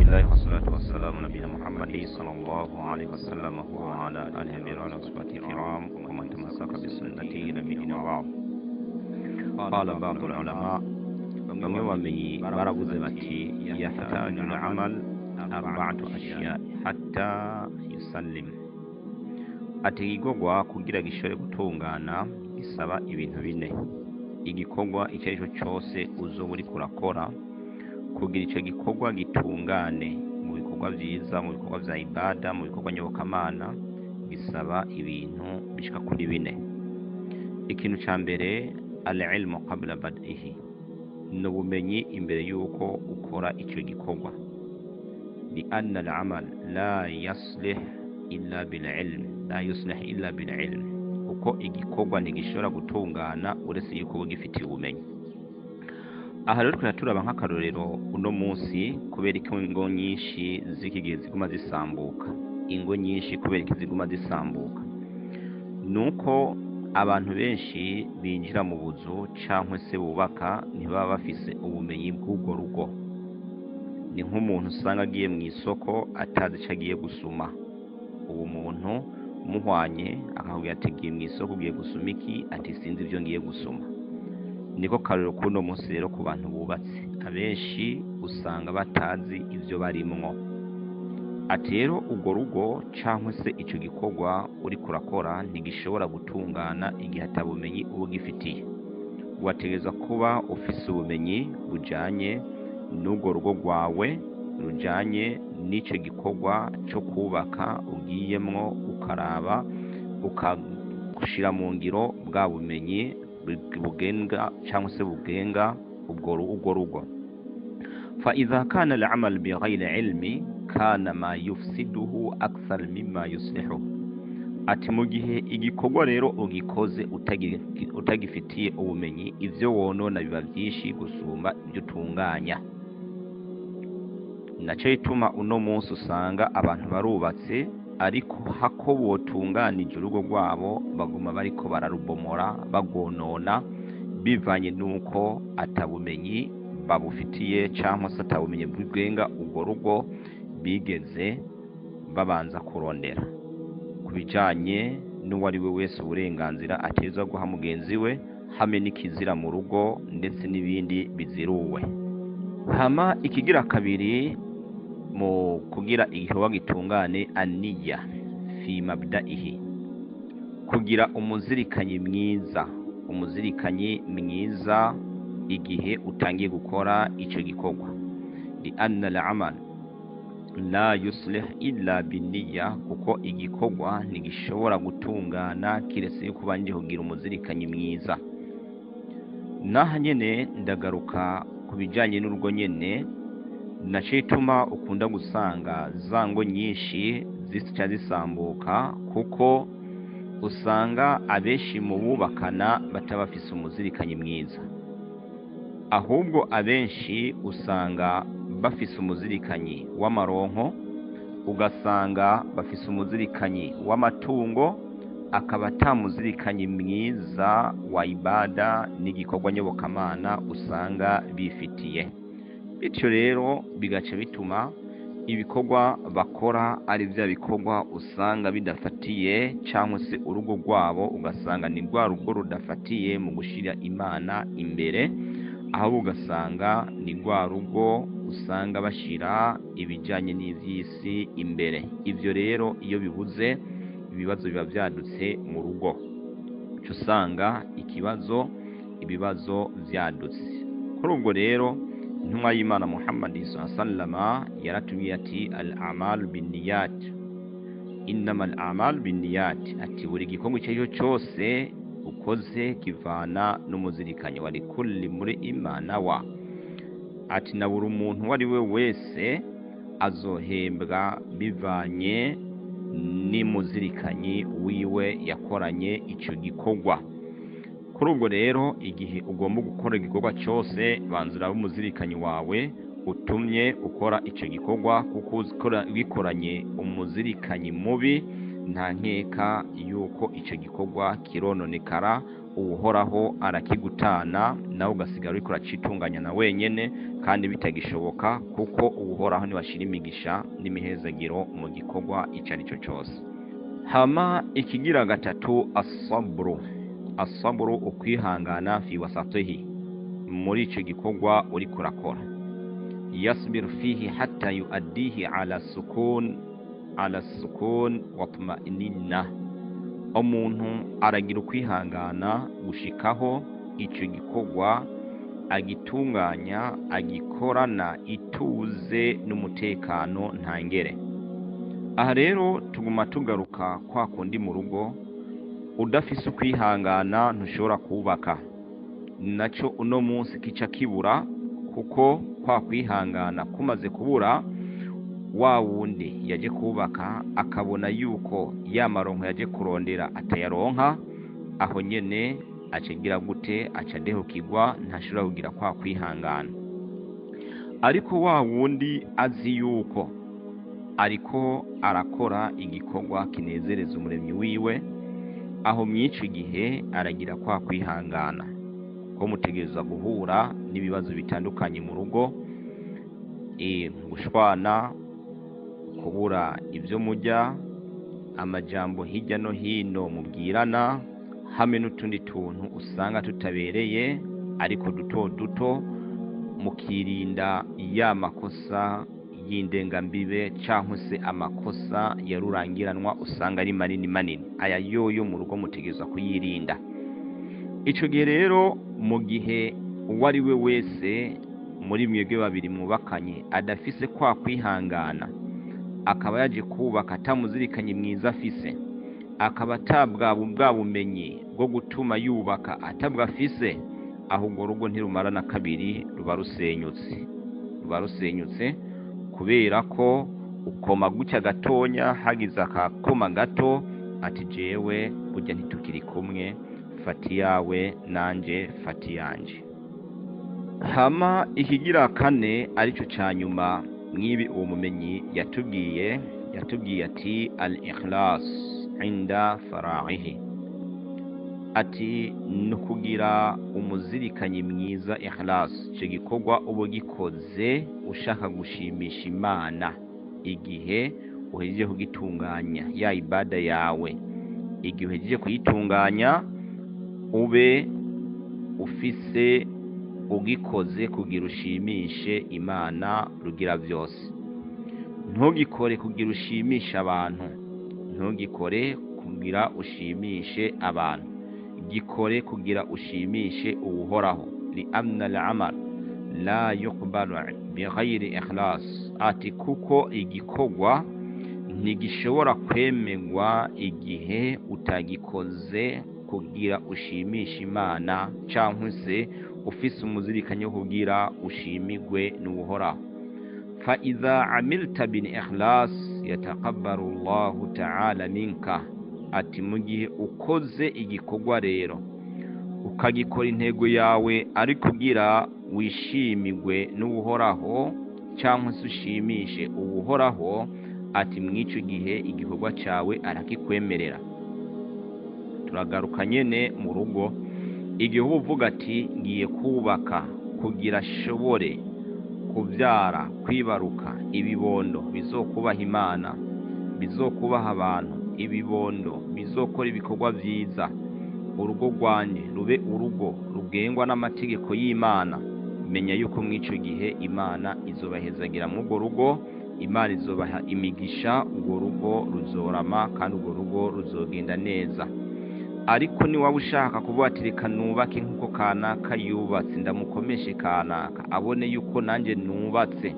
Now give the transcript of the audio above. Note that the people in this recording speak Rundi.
الله والصلاة والسلام على نبينا محمد صلى الله عليه وسلم وعلى آله وصحبه الكرام ومن تمسك بسنته نبينا بعض. قال بعض العلماء bamwe bamenyi baravuze bati yahtaju al-amal arba'atu ashya hatta yusallim, ati igogwa kugira gishore gutungana isaba ibintu bine. Igikorwa icyo ari cyo cyose uzoba uri kurakora kugira icyo gikorwa gitungane mu bikorwa byiza, mu bikorwa bya ibada, mu bikorwa nyobokamana, bisaba ibintu bishika kuri bine. Ikintu cya mbere al-ilmu qabla bad'ihi, n'ubumenyi imbere yuko ukora icyo gikorwa. Bi anna al-amal la yuslih illa bil ilm, uko igikorwa ntigishobora gutungana uretse yuko gifitiye ubumenyi. Aha rero turaba nk'akarorero uno munsi, kubera ko ingo nyinshi z'iki gihe ziguma zisambuka, nuko abantu benshi binjira mu buzu cyangwa se bubaka ntibaba bafise ubumenyi bw'ubwo rugo. Ni nk'umuntu usanga agiye mu isoko atazi icyo agiye gusuma. Ubu muntu muhwanye akakubwira ati giye mu isoko ugiye gusuma iki, ati sinzi ibyo ngiye gusuma. Niko karero kuno munsi rero ku bantu bubatse, abenshi usanga batazi ibyo barimwo. Ati rero ubwo rugo cyangwa se icyo gikorwa uri kurakora ntigishobora gutungana igihe atabumenyi uba ugifitiye. Wategereza kuba ufise ubumenyi bujanye n'ubwo rugo rwawe, rujanye n'icyo gikorwa cyo kubaka ugiyemwo, ukaraba ukagushira mu ngiro bwa bumenyi bugenga cyangwa se bugenga ubwo rugo. Fa idha kana al-amal bighayri ilmi kana ma yufsiduhu akthar mimma yuslihu. Ati mu gihe igikorwa rero ugikoze utagifitiye ubumenyi, ivyo wonona biba byinshi gusumba ibyo utunganya. Naco ituma uno munsi usanga abantu barubatse ariko hako botunganije urugo rwabo baguma bariko bararubomora bagonona, bivanye nuko atabumenyi babufitiye cyangwa se atabumenyi bw'ibwenga ubwo rugo bigeze babanza kurondera. Kubijanye n'uwari we wese uburenganzira ateza guha mugenzi we, hamwe n'ikizira mu rugo ndetse n'ibindi biziruwe. Hama ikigira kabiri mu kugira igikorwa gitungane, aniya fi mabda'ihi, kugira umuzirikanyi mwiza igihe utangiye gukora icyo gikorwa. Li anna al-amal la yuslih illa binniya, kuko igikorwa ntigishobora gutungana kiretse yuko ubanje kugira umuzirikanyi mwiza. Naha nyene ndagaruka ku bijanye n'urugo nyene, naco ituma ukunda gusanga zango nyinshi zica zisambuka, kuko usanga abenshi mu bubakana batabafise umuzirikanyi mwiza, ahubwo abenshi usanga bafise umuzirikanyi w'amaronko, ugasanga bafise umuzirikanyi w'amatungo, akaba atamuzirikanyi mwiza wa ibada n'igikorwa nyobokamana usanga bifitiye. Bityo rero bigaca bituma ibikorwa bakora ari bya bikorwa usanga bidafatiye, cyangwa se urugo rwabo ugasanga ni rwa rugo rudafatiye mu gushira Imana imbere, aho ugasanga ni rwa rugo usanga bashira ibijyanye n'iby'isi imbere. Ibyo rero iyo bibuze, ibibazo biba byadutse mu rugo, cyo usanga ibibazo byadutse. Kuri ubwo rero intumwa y'Imana Muhammad sallallahu alaihi wasallam yaratubwiye ati al-amal binniyat, innama al-amal binniyat, ati buri gikorwa icyo cyose ukoze kivana n'umuzirikanyi wa likulli muri imana wa, ati na buri umuntu wari we wese azohembwa bivanye n'umuzirikanyi wiwe yakoranye icyo gikorwa. Kuri ubwo rero igihe ugomba gukora igikorwa cyose, banzura umuzirikanyi wawe utumye ukora icyo gikorwa, kuko gikoranye umuzirikanyi mubi nta nkeka yuko icyo gikorwa kirononekara, uhoraho arakigutana nawe ugasigara uriko uracitunganya na wenyene kandi bitagishoboka, kuko uhoraho niwashira imigisha n'imihezagiro mu gikorwa ico ari cyo cyose. Hama ikigira gatatu asabru ukwihangana fi wasatihi, muri ico gikorwa uriko urakora. Yasbiru fihi hatta yuaddihi ala sukun wa tuma'nina. Umuntu aragira ukwihangana gushikaho ico gikorwa agitunganya, agikorana ituze n'umutekano ntangere. Aha rero tuguma tugaruka kwa kundi mu rugo, udafise ukwihangana ntushobora kubaka. Naco uno munsi kica kibura, kuko kwa kwihangana kumaze kubura, wa wundi yaje kubaka akabona yuko ya maronko yaje kurondera atayaronka, aho nyene acagira gute? Acadehukirwa, ntashobora kugira kwa kwihangana. Ariko wa wundi azi yuko ariko arakora igikorwa kinezereza umuremyi wiwe, aho mwico gihe aragira kwa kwihangana, ko mutegereza guhura n'ibibazo bitandukanye mu rugo, gushwana, kubura ibyo mujya, amajambo hirya no hino mubwirana, hamwe n'utundi tuntu usanga tutabereye ariko duto duto, mukirinda ya makosa y'indengambibe cyangwa se amakosa ya rurangiranwa usanga ari manini. Aya yoyo mu rugo mutegereza kuyirinda. Ico gihe rero mu gihe uwari we wese muri mwebwe babiri mwubakanye adafise kwa kwihangana, akaba yaje kubaka atamuzirikanye mwiza afise, akaba atabwa bwa bumenyi bwo gutuma yubaka atabwa afise, ahubwo rugo ntirumara na kabiri, ruba rusenyutse kubera ko ukoma gutya gatonya, hagize akakoma gato ati jewe burya ntitukiri kumwe, fati yawe nanje fati yanje. Hama ikigira kane arico ca nyuma mwibi uwo mumenyi yatubwiye ati al-ikhlas inda fara'ihi, ati nukugira umuzirikanyi mwiza. Ikhlas cyo gikorwa ubo gikoze ushaka gushimisha Imana, igihe uhejeje kugitunganya ya ibada yawe, igihe uhejeje kuyitunganya ube ufise ugikoze kugira ushimishe Imana rugira vyose. Ntugikore kugira ushimisha abantu, ntugikore kugira ushimishe abantu, gikore kugira ushimishe uhoraho. Li amna al-amal la yuqbalu bighayri ikhlas, ati kuko igikorwa ntigishobora kwemegwa igihe utagikoze kugira ushimisha Imana, cyangwa se ufise umuzirikanyi wo kugira ushimigwe n'uhoraho. Fa idha amilta bil ikhlas yataqabbalu Allahu ta'ala minka, ati mu gihe ukoze igikorwa rero ukagikora intego yawe ari kugira wishimigwe n'uhoraho cyangwa se ushimishe uhoraho, ati mwico gihe igikorwa cyawe arakikwemerera. Turagaruka nyene mu rugo, igihe uvuga ati ngiye kubaka kugira shobore kubyara, kwibaruka ibibondo bizokubaha Imana, bizokubaha abantu, ibibondo bizokora ibikorwa byiza, urugo rwanje rube urugo rugengwa n'amategeko y'Imana, menya yuko mwico gihe Imana izobahezagira mu urwo rugo, Imana izobaha imigisha, urwo rugo ruzorama kandi urwo rugo ruzogenda neza. Ariko ni waba ushaka kuvuga ati reka nubake nk'uko kanaka yubatse, ndamukomeshe kanaka abone yuko nanjye nubatse,